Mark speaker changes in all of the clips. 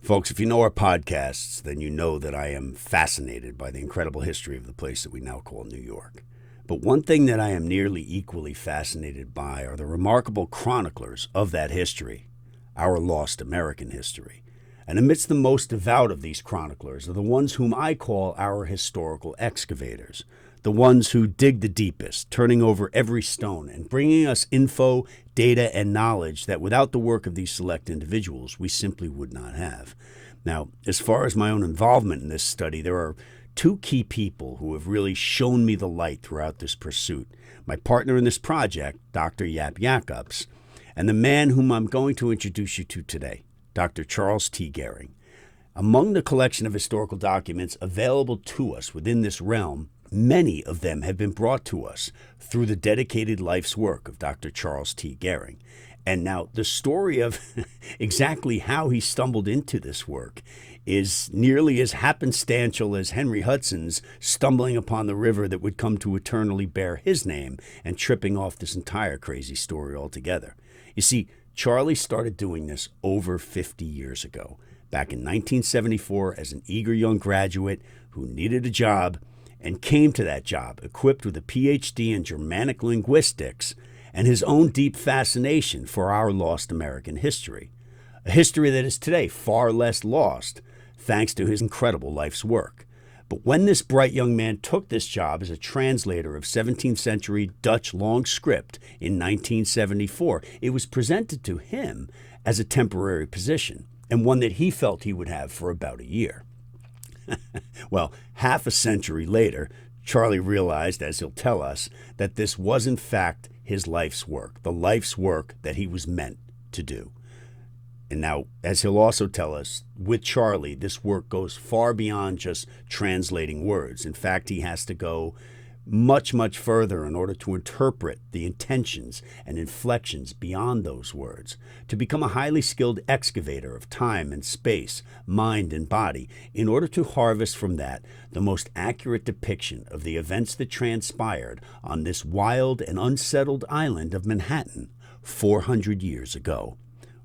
Speaker 1: Folks, if you know our podcasts, then you know that I am fascinated by the incredible history of the place that we now call New York. But one thing that I am nearly equally fascinated by are the remarkable chroniclers of that history, our lost American history. And amidst the most devout of these chroniclers are the ones whom I call our historical excavators, the ones who dig the deepest, turning over every stone and bringing us info, data, and knowledge that without the work of these select individuals, we simply would not have. Now, as far as my own involvement in this study, there are two key people who have really shown me the light throughout this pursuit. My partner in this project, Dr. Yap Jacobs, and the man whom I'm going to introduce you to today, Dr. Charles T. Gehring. Among the collection of historical documents available to us within this realm, many of them have been brought to us through the dedicated life's work of Dr. Charles T. Gehring. And now the story of exactly how he stumbled into this work is nearly as happenstantial as Henry Hudson's stumbling upon the river that would come to eternally bear his name and tripping off this entire crazy story altogether. You see, Charlie started doing this over 50 years ago, back in 1974 as an eager young graduate who needed a job and came to that job equipped with a PhD in Germanic linguistics and his own deep fascination for our lost American history, a history that is today far less lost thanks to his incredible life's work. But when this bright young man took this job as a translator of 17th century Dutch long script in 1974, it was presented to him as a temporary position and one that he felt he would have for about a year. Well, half a century later, Charlie realized, as he'll tell us, that this was in fact his life's work, the life's work that he was meant to do. And now, as he'll also tell us, with Charlie, this work goes far beyond just translating words. In fact, he has to go much, much further in order to interpret the intentions and inflections beyond those words, to become a highly skilled excavator of time and space, mind and body, in order to harvest from that the most accurate depiction of the events that transpired on this wild and unsettled island of Manhattan 400 years ago.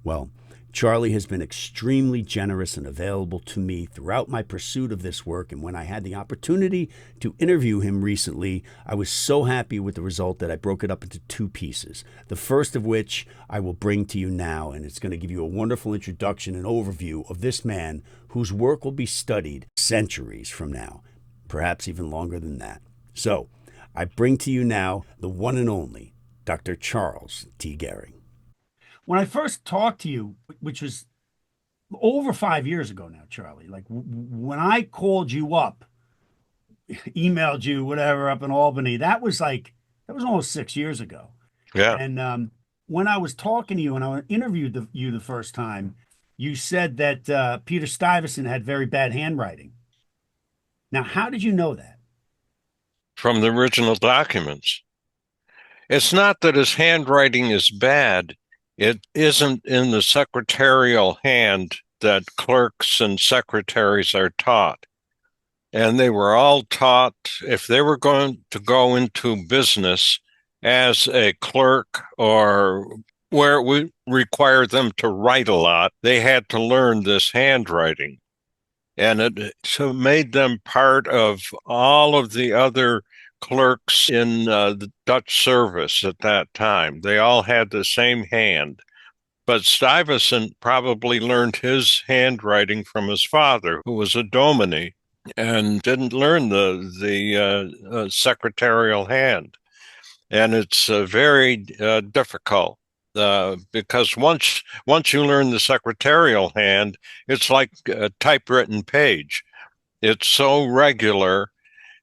Speaker 1: Well, Charlie has been extremely generous and available to me throughout my pursuit of this work, and when I had the opportunity to interview him recently, I was so happy with the result that I broke it up into two pieces. The first of which I will bring to you now, and it's going to give you a wonderful introduction and overview of this man whose work will be studied centuries from now, perhaps even longer than that. So, I bring to you now the one and only Dr. Charles T. Gehring. When I first talked to you, which was over 5 years ago now, Charlie, like when I called you up, emailed you, whatever, up in Albany, that was almost 6 years ago.
Speaker 2: Yeah.
Speaker 1: And when I was talking to you and I interviewed you the first time, you said that Peter Stuyvesant had very bad handwriting. Now, how did you know that?
Speaker 2: From the original documents. It's not that his handwriting is bad. It isn't in the secretarial hand that clerks and secretaries are taught. And they were all taught, if they were going to go into business as a clerk or where it would require them to write a lot, they had to learn this handwriting. And it so made them part of all of the other clerks in the Dutch service at that time. They all had the same hand. But Stuyvesant probably learned his handwriting from his father, who was a dominie, and didn't learn the secretarial hand. And it's very difficult because once you learn the secretarial hand, it's like a typewritten page. It's so regular.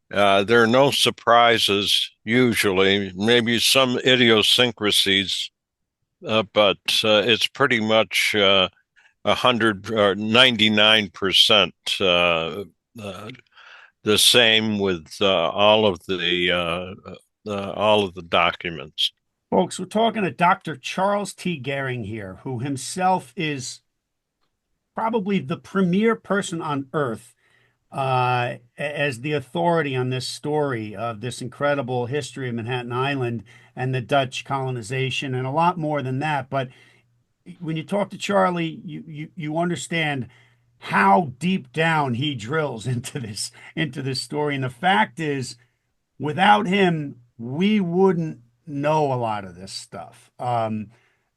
Speaker 2: There are no surprises usually, maybe some idiosyncrasies, but it's pretty much 100 or 99% the same with all of the documents.
Speaker 1: Folks, we're talking to Dr. Charles T. Gehring here, who himself is probably the premier person on earth as the authority on this story of this incredible history of Manhattan Island and the Dutch colonization and a lot more than that. But when you talk to Charlie, you understand how deep down he drills into this story. And the fact is, without him, we wouldn't know a lot of this stuff.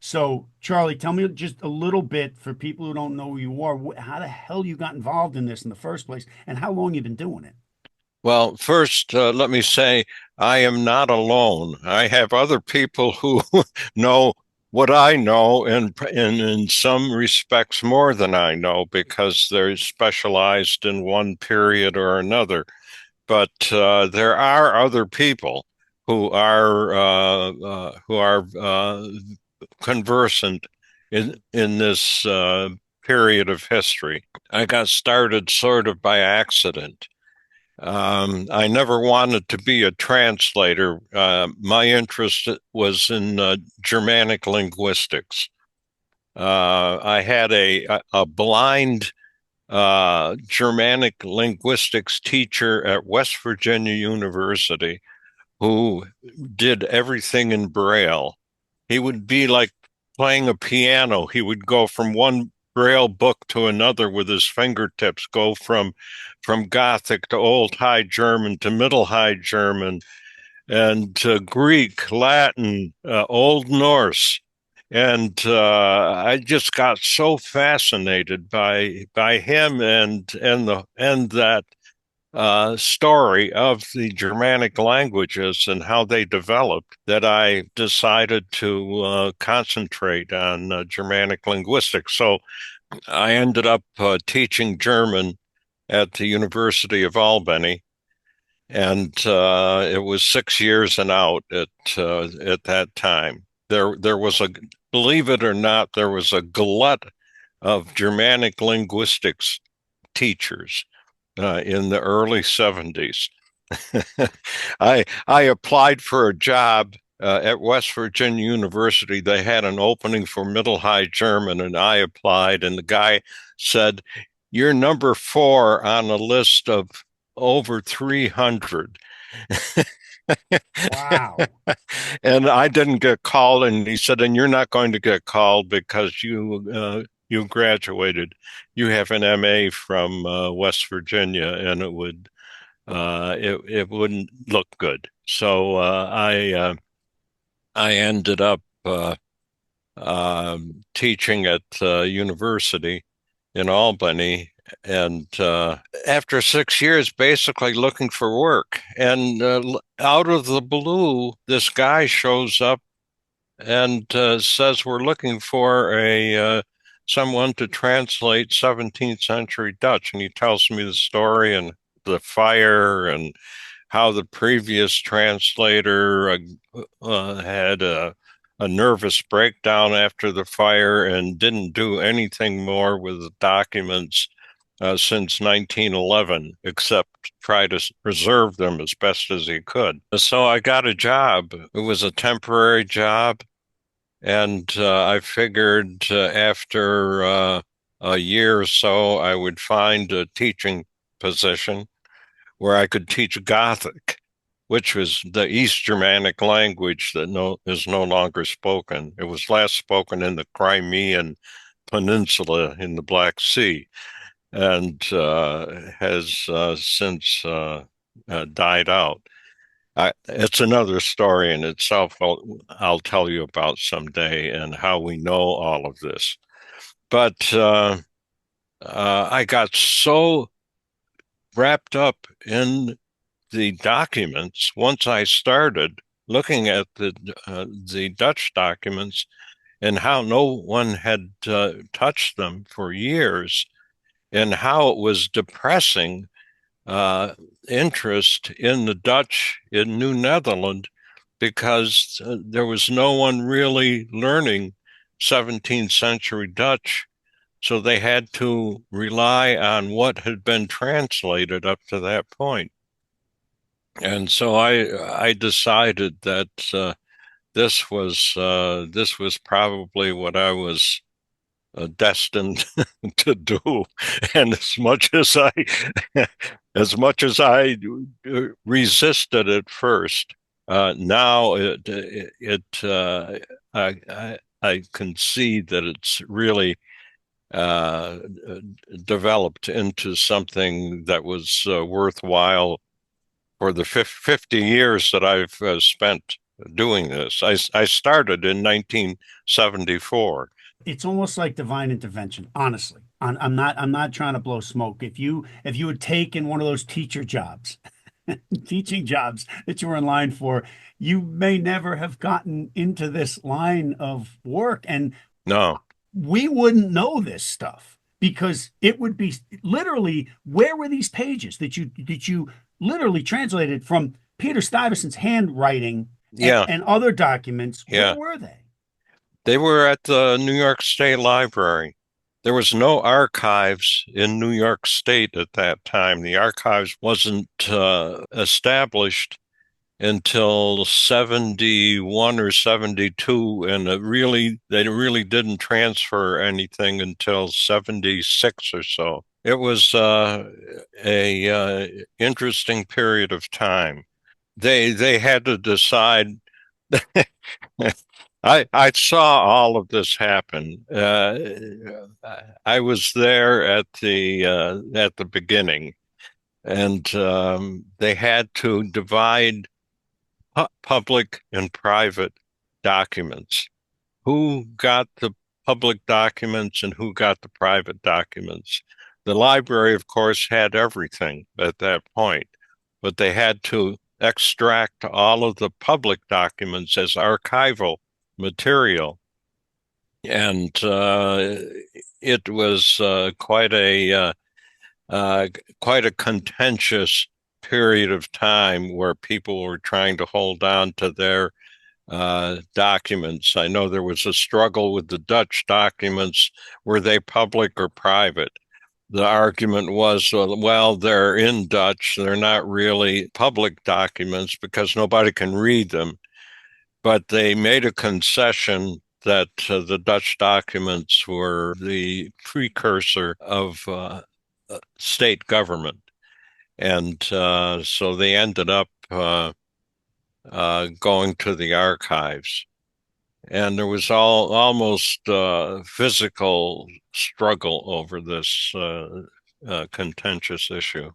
Speaker 1: So, Charlie, tell me just a little bit for people who don't know who you are, how the hell you got involved in this in the first place, and how long you've been doing it.
Speaker 2: Well, first, let me say I am not alone. I have other people who know what I know, and in some respects more than I know, because they're specialized in one period or another. But there are other people who are conversant in this period of history. I got started sort of by accident. I never wanted to be a translator. My interest was in Germanic linguistics. I had a blind Germanic linguistics teacher at West Virginia University who did everything in Braille. He would be like playing a piano. He would go from one Braille book to another with his fingertips, go from Gothic to Old High German to Middle High German and Greek, Latin, Old Norse. And I just got so fascinated by him and that story of the Germanic languages and how they developed that I decided to concentrate on Germanic linguistics. So I ended up teaching German at the University of Albany, and it was 6 years and out at that time. There was a, believe it or not, there was a glut of Germanic linguistics teachers in the early 70s. I applied for a job at West Virginia University. They had an opening for Middle High German, and I applied, and the guy said, "You're number 4 on a list of over 300."
Speaker 1: Wow.
Speaker 2: And I didn't get called, and he said, "And you're not going to get called because you graduated. You have an MA from West Virginia, and it wouldn't look good." So I ended up teaching at university in Albany, and after 6 years, basically looking for work, and out of the blue, this guy shows up and says we're looking for a someone to translate 17th century Dutch, and he tells me the story and the fire and how the previous translator had a nervous breakdown after the fire and didn't do anything more with the documents since 1911, except try to preserve them as best as he could. So I got a job. It was a temporary job. And I figured after a year or so, I would find a teaching position where I could teach Gothic, which was the East Germanic language that is no longer spoken. It was last spoken in the Crimean Peninsula in the Black Sea, and has since died out. It's another story in itself. I'll tell you about someday and how we know all of this. But I got so wrapped up in the documents once I started looking at the Dutch documents and how no one had touched them for years, and how it was depressing uh, interest in the Dutch in New Netherland because there was no one really learning 17th century Dutch. So they had to rely on what had been translated up to that point. And so I decided that this was probably what I was destined to do. And as much as I resisted at first, now I can see that it's really uh, developed into something that was worthwhile for the 50 years that I've spent doing this. I started in 1974.
Speaker 3: It's almost like divine intervention, honestly. I'm not trying to blow smoke. If you had taken one of those teacher jobs, teaching jobs that you were in line for, you may never have gotten into this line of work. And
Speaker 2: No,
Speaker 3: we wouldn't know this stuff because it would be literally, where were these pages that you literally translated from Peter Stuyvesant's handwriting
Speaker 2: yeah,
Speaker 3: and other documents? Where
Speaker 2: yeah.
Speaker 3: were they?
Speaker 2: They were at the New York State Library. There was no archives in New York State at that time. The archives wasn't established until 71 or 72, and they really didn't transfer anything until 76 or so. It was a interesting period of time. They had to decide. I saw all of this happen. I was there at the beginning, and they had to divide public and private documents. Who got the public documents and who got the private documents? The library, of course, had everything at that point, but they had to extract all of the public documents as archival material. And it was uh, quite a contentious period of time where people were trying to hold on to their documents. I know there was a struggle with the Dutch documents. Were they public or private? The argument was, well, they're in Dutch. They're not really public documents because nobody can read them. But they made a concession that the Dutch documents were the precursor of state government. And so they ended up going to the archives. And there was almost physical struggle over this contentious issue.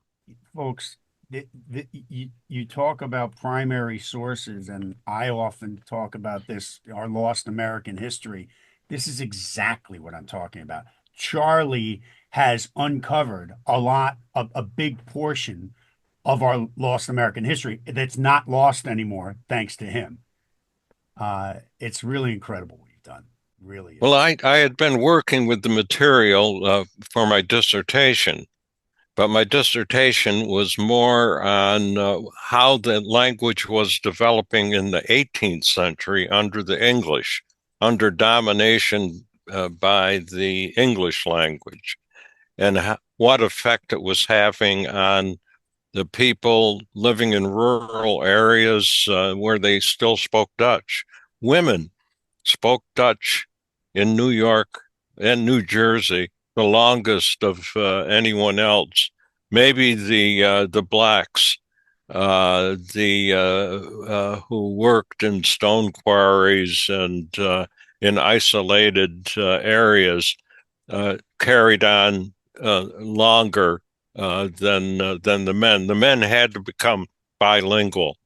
Speaker 3: Folks, you talk about primary sources, and I often talk about this, our lost American history. This is exactly what I'm talking about. Charlie has uncovered a big portion of our lost American history that's not lost anymore, thanks to him. It's really incredible what you've done. Really
Speaker 2: Well,
Speaker 3: is.
Speaker 2: I had been working with the material for my dissertation, but my dissertation was more on how the language was developing in the 18th century under the English, under domination by the English language, and what effect it was having on the people living in rural areas where they still spoke Dutch. Women spoke Dutch in New York and New Jersey the longest of anyone else. Maybe the blacks, the who worked in stone quarries and in isolated areas, carried on longer than the men. The men had to become bilingual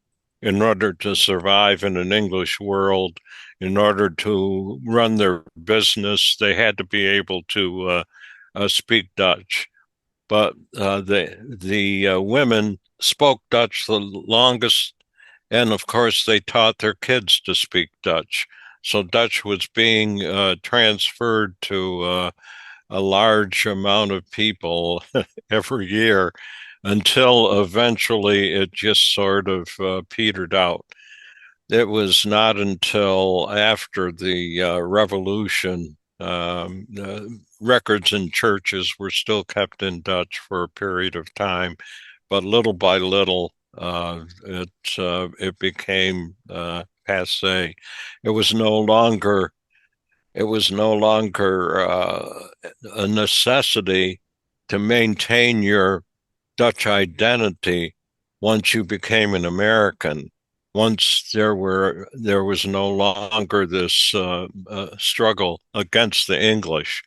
Speaker 2: in order to survive in an English world. In order to run their business, they had to be able to speak Dutch. But the women spoke Dutch the longest, and of course, they taught their kids to speak Dutch. So Dutch was being transferred to a large amount of people every year until eventually it just sort of petered out. It was not until after the revolution, records in churches were still kept in Dutch for a period of time, but little by little, it became passé. It was no longer it was no longer a necessity to maintain your Dutch identity once you became an American. Once there was no longer this struggle against the English.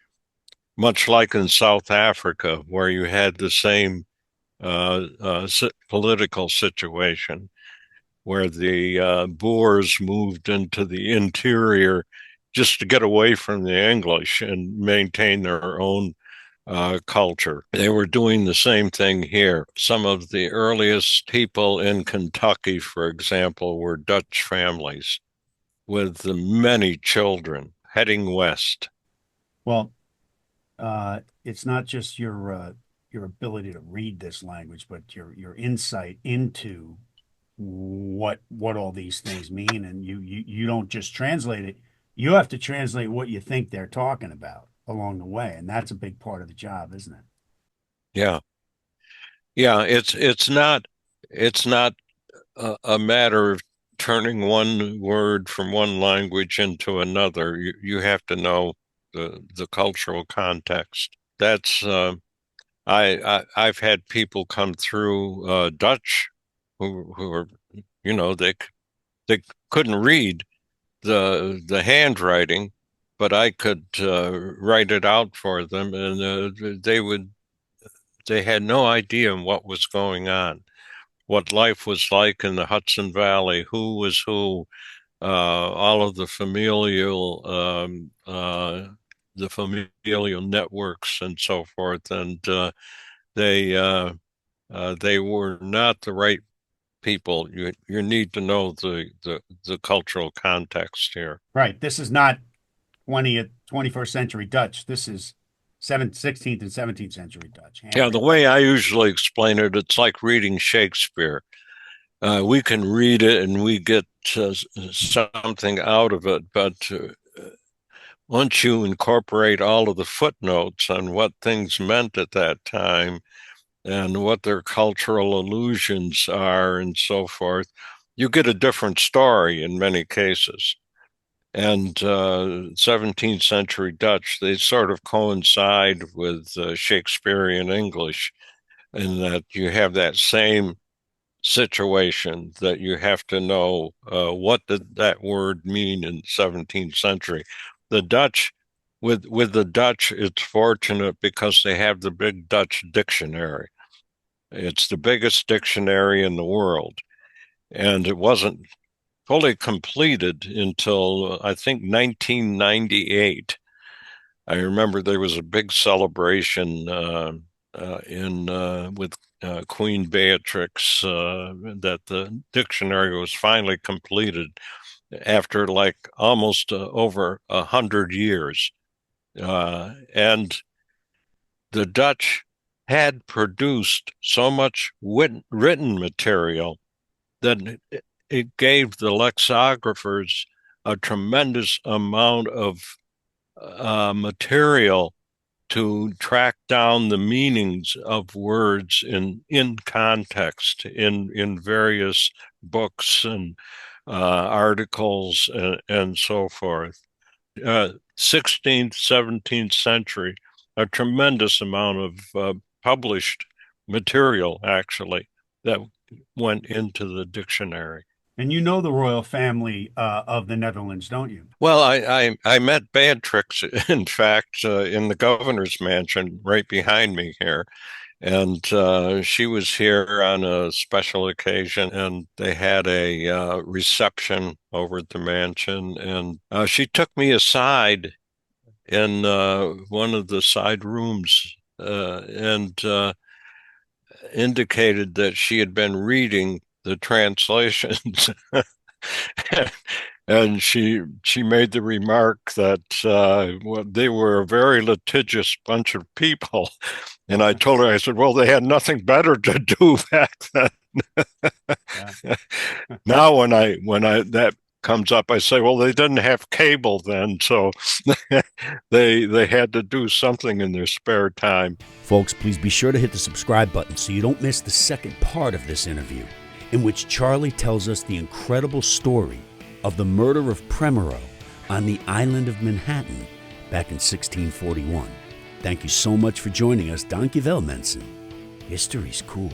Speaker 2: much like in South Africa, where you had the same political situation, where the Boers moved into the interior just to get away from the English and maintain their own culture. They were doing the same thing here. Some of the earliest people in Kentucky, for example, were Dutch families with many children heading west.
Speaker 3: Well, it's not just your ability to read this language, but your insight into what all these things mean, and you don't just translate it. You have to translate what you think they're talking about along the way, and that's a big part of the job, isn't it?
Speaker 2: Yeah. Yeah, it's not a matter of turning one word from one language into another. You have to know the cultural context. That's I've had people come through Dutch who are, they couldn't read the handwriting, but I could write it out for them, and they had no idea what was going on, what life was like in the Hudson Valley, who was who, all of the familial networks and so forth, and they they were not the right people. You need to know the cultural context here.
Speaker 3: Right. This is not 20th, 21st century Dutch. This is 16th and 17th century Dutch.
Speaker 2: Yeah, the
Speaker 3: Handwritten.
Speaker 2: way I usually explain it, it's like reading Shakespeare. We can read it and we get something out of it, but once you incorporate all of the footnotes on what things meant at that time and what their cultural allusions are and so forth, you get a different story in many cases. And 17th century Dutch, they sort of coincide with Shakespearean English in that you have that same situation that you have to know what did that word mean in 17th century. The Dutch, with the Dutch, it's fortunate because they have the big Dutch dictionary. It's the biggest dictionary in the world, and it wasn't fully completed until I think 1998. I remember there was a big celebration in with Queen Beatrix that the dictionary was finally completed after like almost over 100 years, and the Dutch had produced so much written material that it gave the lexicographers a tremendous amount of material to track down the meanings of words in context in various books and articles and so forth. 16th, 17th century, a tremendous amount of published material actually that went into the dictionary.
Speaker 3: And you know the royal family of the Netherlands, don't you?
Speaker 2: Well, I met Beatrix, in fact, in the governor's mansion right behind me here. And she was here on a special occasion, and they had a reception over at the mansion. And she took me aside in one of the side rooms and indicated that she had been reading the translations. And she made the remark that well, they were a very litigious bunch of people. And I told her, I said, well, they had nothing better to do back then.
Speaker 3: Yeah.
Speaker 2: Now, when I that comes up, I say, well, they didn't have cable then, so they had to do something in their spare time.
Speaker 1: Folks, please be sure to hit the subscribe button so you don't miss the second part of this interview, in which Charlie tells us the incredible story of the murder of Premero on the island of Manhattan back in 1641. Thank you so much for joining us. Dankjewel, mensen. History's cool.